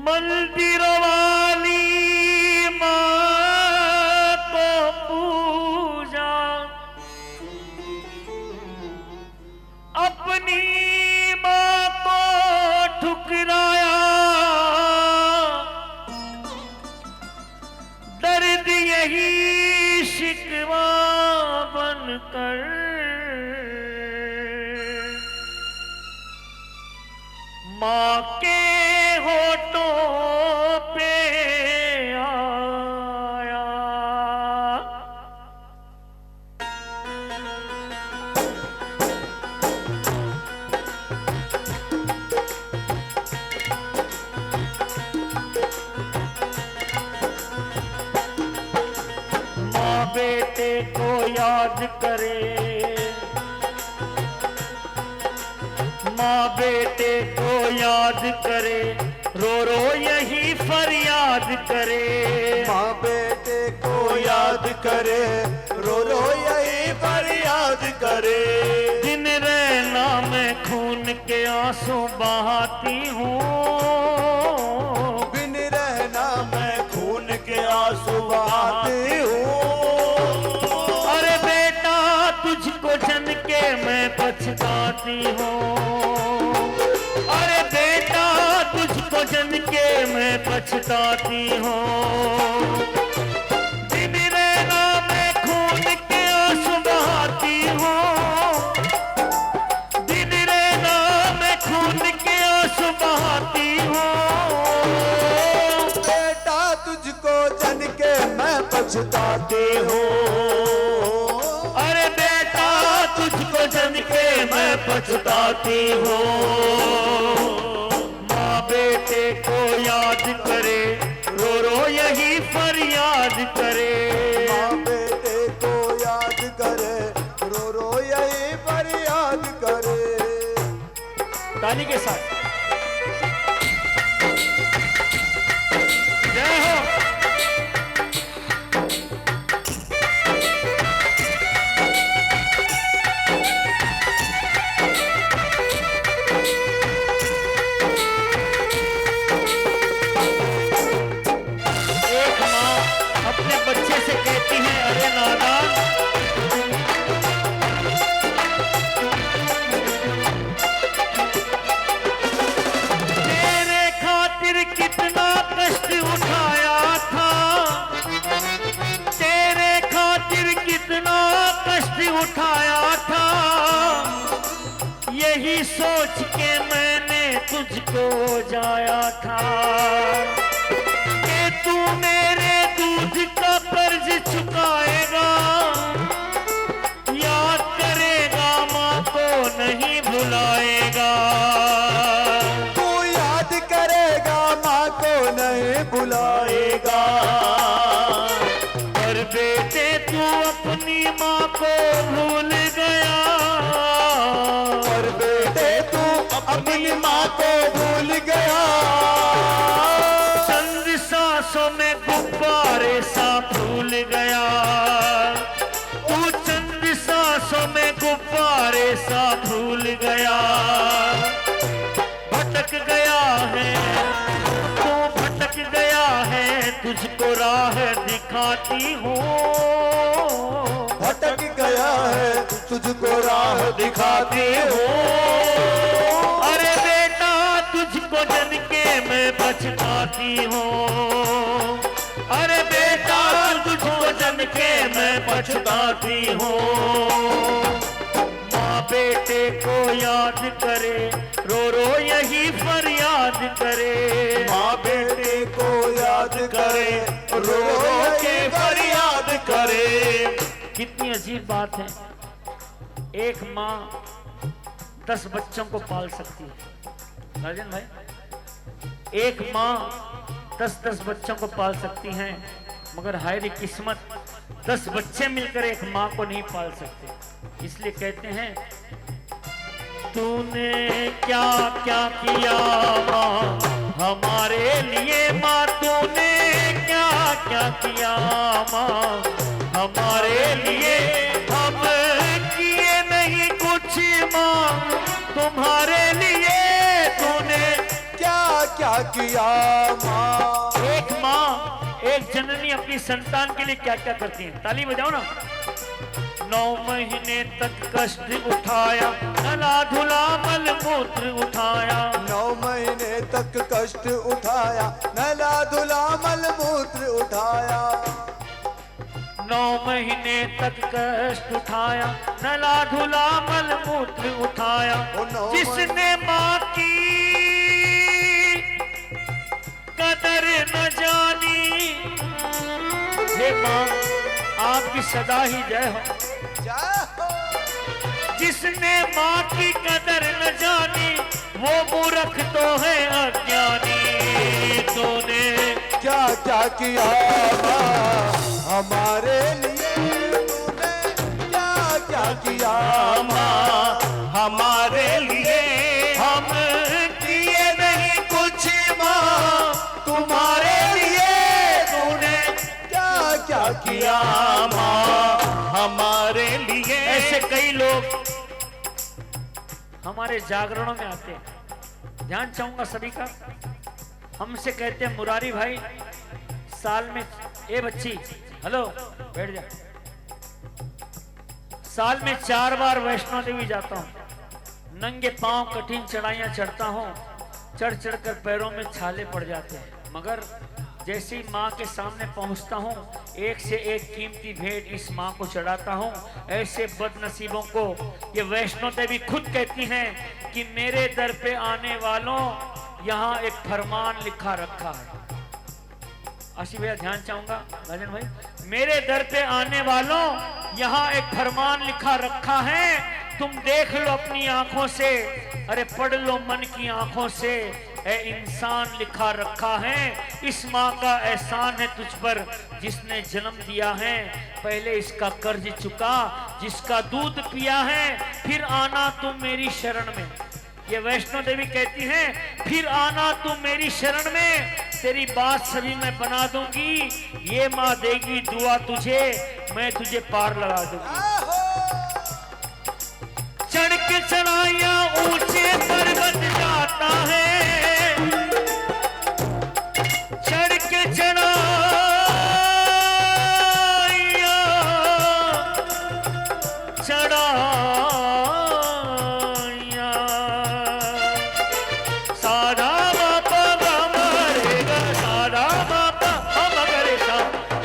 मंदिर वाली माँ को पूजा, अपनी माँ को ठुकराया, दर्द यही शिकवा बनकर माँ के होठों पे आया। माँ बेटे को याद करे, माँ बेटे को याद करे, रो रो यही फरियाद करे। माँ बेटे को याद करे, रो रो यही फरियाद करे। दिन रहना मैं खून के आंसू बहाती हूँ, बिन रहना मैं खून के आंसू बहाती हूँ। अरे बेटा तुझको जन के मैं पछताती हूँ, अरे बेटा तुझको जन के मैं पछताती हूँ। दिन रहना मैं खून के आंसू बहाती हूँ, दिन रहना मैं खून के आंसू बहाती हूँ। बेटा तुझको जन के मैं पछताती हूँ, अरे बेटा तुझको जन के मैं पछताती हूँ। माँ बेटे को याद करे, रो रो यही फरियाद करे। माँ बेटे को याद करे, रो रो यही फरियाद करे। ताली के साथ जय हो। एक माँ अपने बच्चे से कहती है, अरे नादान तेरे खातिर कितना कष्ट उठाया था, तेरे खातिर कितना कष्ट उठाया था। यही सोच के मैंने तुझको जाया था कि तू मेरे दूध का कर्ज चुकाएगा, याद करेगा माँ को नहीं भुलाएगा। तू याद करेगा, माँ को नहीं बुलाएगा। पर बेटे तू अपनी माँ को भूल गया, पर बेटे तू अपनी माँ को भूल गया। चंद सांसों में गुब्बारे सा फूल गया, तू चंद सांसों में गुब्बारे सा फूल गया। भटक गया है तू, भटक गया है, तुझको राह दिखाती हूँ। भटक गया है, तुझको राह दिखाती हूँ। अरे बेटा तुझको जन के मैं पछताती हूँ, अरे बेटा तुझको जन के मैं पछताती हूँ। माँ बेटे को याद करे, रो रो यही फरियाद करे। माँ बेटे को याद करे, रो रो के फरियाद करे। कितनी अजीब बात है, एक माँ 10 बच्चों को पाल सकती है। राजन भाई, एक माँ 10-10 बच्चों को पाल सकती हैं, मगर हाय रे किस्मत, 10 बच्चे मिलकर एक माँ को नहीं पाल सकते। इसलिए कहते हैं तूने क्या क्या किया माँ हमारे लिए, माँ तूने क्या क्या किया माँ हमारे लिए, हम किए नहीं कुछ माँ तुम्हारे लिए, तूने क्या क्या किया माँ। एक माँ, एक जननी अपनी संतान के लिए क्या क्या करती है, ताली बजाओ ना। 9 महीने तक कष्ट उठाया, नला धुला मल मूत्र उठाया। 9 महीने तक कष्ट उठाया, नला धुला मल मूत्र उठाया। 9 महीने तक कष्ट उठाया, नला धुला मल मूत्र उठाया। जिसने माँ की कदर न जानी, हे माँ आपकी सदा ही जय हो। जिसने माँ की कदर न जानी, वो मूर्ख तो है अज्ञानी। तूने क्या क्या किया माँ हमारे लिए, तूने क्या क्या किया माँ हमारे लिए, हम किए नहीं कुछ माँ तुम्हारे लिए, तूने क्या क्या किया माँ हमारे लिए। ऐसे कई लोग हमारे जागरणों में आते हैं, ध्यान चाहूंगा सभी का। हमसे कहते हैं मुरारी भाई साल में, ए बच्ची हेलो बैठ जा, साल में 4 बार वैष्णो देवी जाता हूँ, नंगे पांव कठिन चढ़ाइयां चढ़ता हूँ, चढ़ चढ़कर पैरों में छाले पड़ जाते हैं, मगर जैसे ही माँ के सामने पहुँचता हूँ, एक से एक कीमती भेंट इस माँ को चढ़ाता हूँ। ऐसे बदनसीबों को ये वैष्णो देवी खुद कहती हैं कि मेरे दर पे आने वालों, यहाँ एक फरमान लिखा रखा है। आशी भैया ध्यान चाहूंगा, राजन भाई, मेरे दर पे आने वालों यहाँ एक फरमान लिखा रखा है, तुम देख लो अपनी आंखों से, अरे पढ़ लो मन की आंखों से, ए इंसान लिखा रखा है। इस माँ का एहसान है तुझ पर जिसने जन्म दिया है, पहले इसका कर्ज चुका जिसका दूध पिया है, फिर आना तुम मेरी शरण में। ये वैष्णो देवी कहती हैं फिर आना तुम मेरी शरण में, तेरी बात सभी मैं बना दूंगी, ये माँ देगी दुआ तुझे, मैं तुझे पार लगा दूंगी। चढ़ के चढ़ाया ऊंचे पर्वत जाता है, चढ़ के चढ़ाया चढ़ाया, सारा बापा गमरेगा, सारा बापा मगरेगा,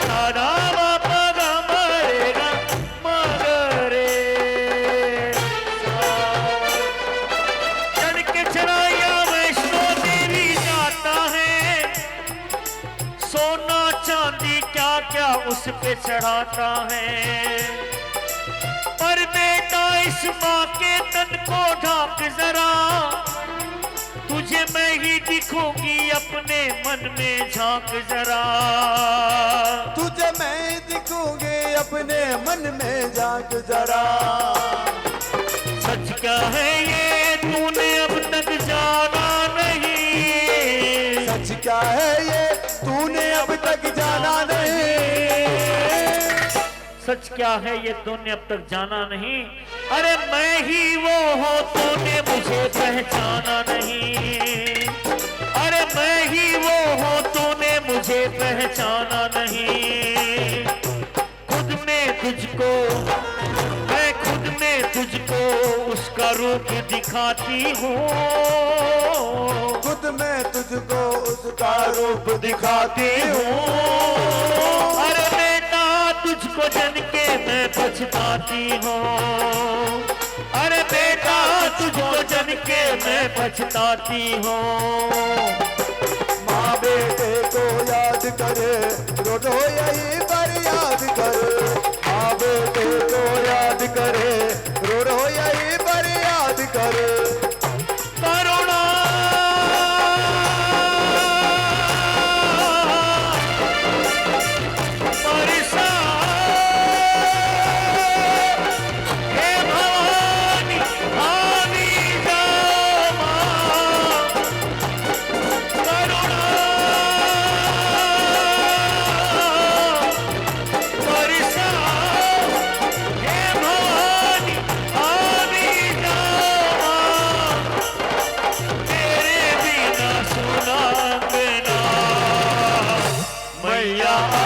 सारा बापा गमरेगा मगरे। चढ़ के चढ़ाया वैष्णो देवी जाता है, सोना चांदी क्या क्या उस पे चढ़ाता है, पर बेटा इस माँ के तन को ढांक जरा, तुझे मैं ही दिखूंगी अपने मन में झांक जरा, तुझे मैं दिखूंगी अपने मन में झांक जरा। सच क्या है ये तूने अब तक जाना नहीं, सच क्या है ये तूने अब तक जाना नहीं, सच क्या है ये तूने अब तक जाना नहीं, अरे मैं ही वो हूँ तूने मुझे पहचाना नहीं, अरे मैं ही वो हूँ तूने मुझे पहचाना नहीं। खुद में तुझको, मैं खुद में तुझको उसका रूप दिखाती हूँ, खुद में तुझको उसका रूप दिखाती हूँ। अरे बेटा तुझको जन के मैं पछताती हूँ, अरे बेटा तुझको जन के मैं पछताती हूँ। माँ बेटे को याद करे, रो रो यही पर याद करे, माँ बेटे को याद करे, रो रो यही पर याद करे। करुणा आ